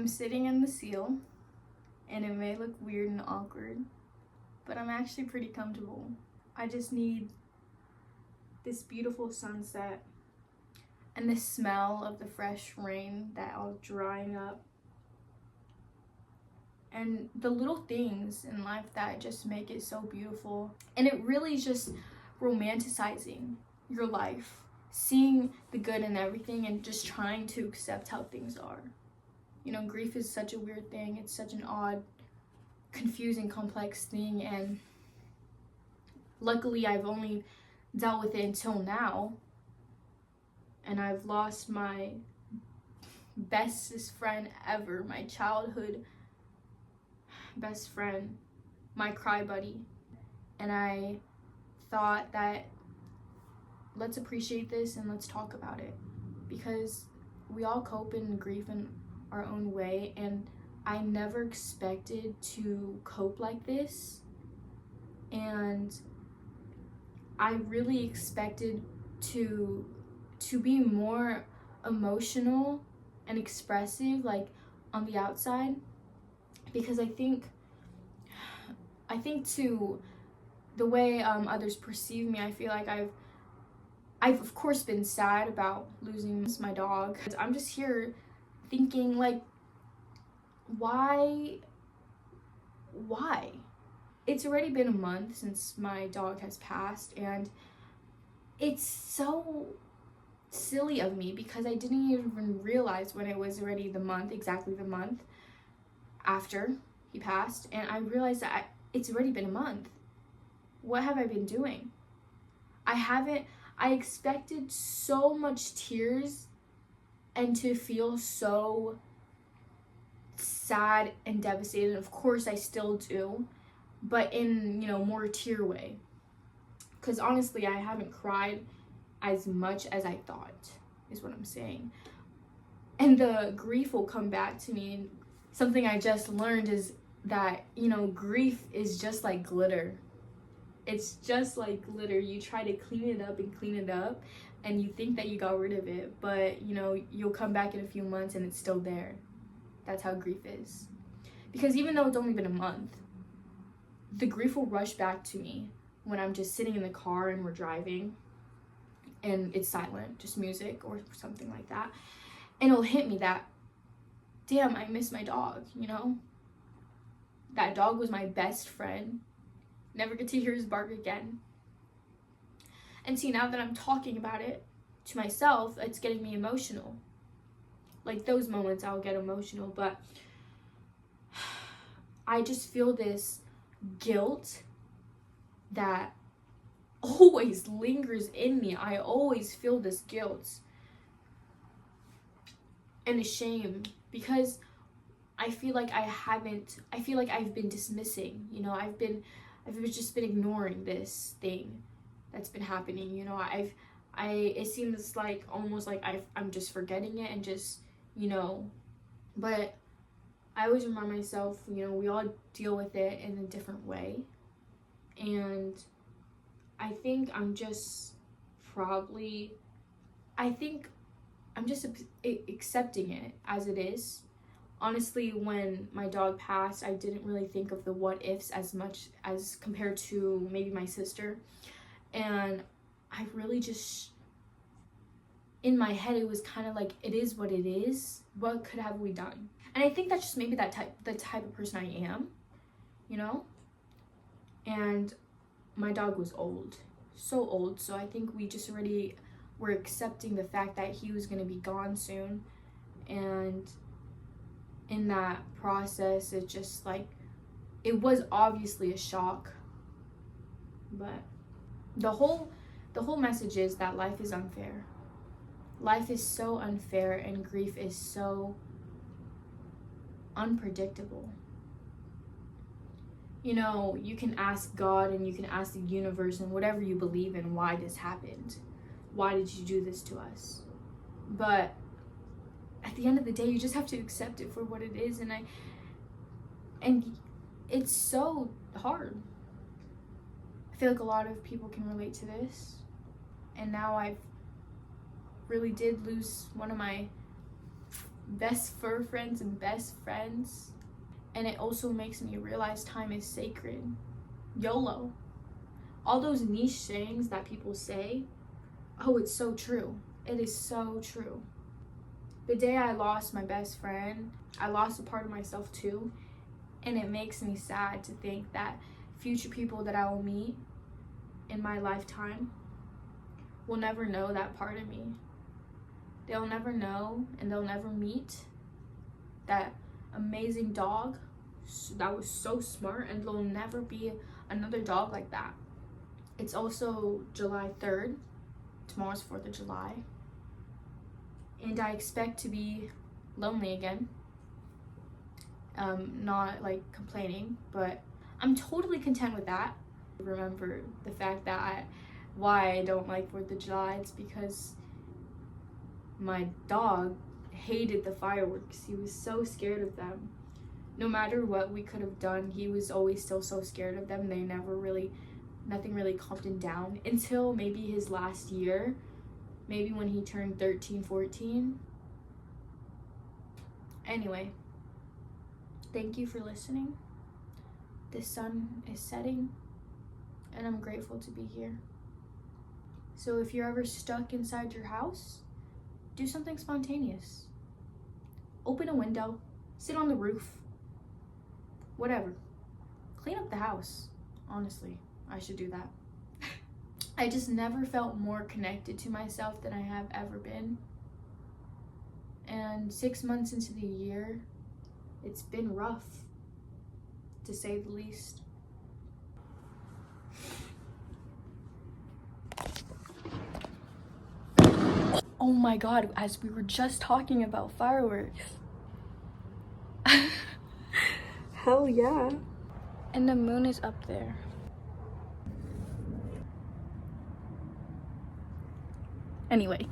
I'm sitting in the seal, and it may look weird and awkward, but I'm actually pretty comfortable. I just need this beautiful sunset and the smell of the fresh rain that all drying up, and the little things in life that just make it so beautiful. And it really is just romanticizing your life, seeing the good in everything and just trying to accept how things are. You know, grief is such a weird thing. It's such an odd, confusing, complex thing, and luckily I've only dealt with it until now, and I've lost my bestest friend ever, my childhood best friend, my cry buddy. And I thought that let's appreciate this and let's talk about it, because we all cope in grief in our own way, and I never expected to cope like this, and I really expected to be more emotional and expressive, like on the outside, because I think to the way others perceive me, I feel like I've of course been sad about losing my dog. I'm just here thinking, like, why? It's already been a month since my dog has passed, and it's so silly of me because I didn't even realize when it was already exactly the month after he passed, and I realized that it's already been a month. What have I been doing? I expected so much tears and to feel so sad and devastated. Of course I still do, but in, more tear way. Because honestly, I haven't cried as much as I thought, is what I'm saying. And the grief will come back to me. And something I just learned is that, grief is just like glitter. It's just like glitter. You try to clean it up, and you think that you got rid of it, but, you'll come back in a few months and it's still there. That's how grief is. Because even though it's only been a month, the grief will rush back to me when I'm just sitting in the car and we're driving and it's silent, just music or something like that. And it'll hit me that, damn, I miss my dog, That dog was my best friend. Never get to hear his bark again. And see, now that I'm talking about it to myself, it's getting me emotional. Like, those moments I'll get emotional, but I just feel this guilt that always lingers in me. I always feel this guilt and a shame, because I feel like I've been dismissing, I've just been ignoring this thing that's been happening, it seems like almost like I'm just forgetting it and just, but I always remind myself, we all deal with it in a different way. And I think I'm just accepting it as it is. Honestly, when my dog passed, I didn't really think of the what ifs as much as compared to maybe my sister. And I really just, in my head, it was kind of like, it is what it is. What could have we done? And I think that's just maybe the type of person I am, And my dog was old, so old. So I think we just already were accepting the fact that he was going to be gone soon. And in that process, it just it was obviously a shock. But the whole message is that life is unfair. Life is so unfair, and grief is so unpredictable. You can ask God and you can ask the universe and whatever you believe in why this happened. Why did you do this to us? But at the end of the day, you just have to accept it for what it is. And it's so hard. I feel like a lot of people can relate to this. And now I really did lose one of my best fur friends and best friends. And it also makes me realize time is sacred. YOLO. All those niche sayings that people say, oh, it's so true. It is so true. The day I lost my best friend, I lost a part of myself too. And it makes me sad to think that future people that I will meet in my lifetime will never know that part of me. They'll never know, and they'll never meet that amazing dog that was so smart, and there'll never be another dog like that. It's also July 3rd. Tomorrow's 4th of July. And I expect to be lonely again. Not like complaining, but I'm totally content with that. Remember the fact that why I don't like 4th of July, it's because my dog hated the fireworks. He was so scared of them. No matter what we could have done, he was always still so scared of them. Nothing really calmed him down until maybe his last year, maybe when he turned 13, 14. Anyway, thank you for listening. The sun is setting, and I'm grateful to be here. So if you're ever stuck inside your house, do something spontaneous. Open a window, sit on the roof, whatever. Clean up the house. Honestly, I should do that. I just never felt more connected to myself than I have ever been. And 6 months into the year, it's been rough, to say the least. Oh my god, as we were just talking about fireworks. Hell yeah. And the moon is up there. Anyway.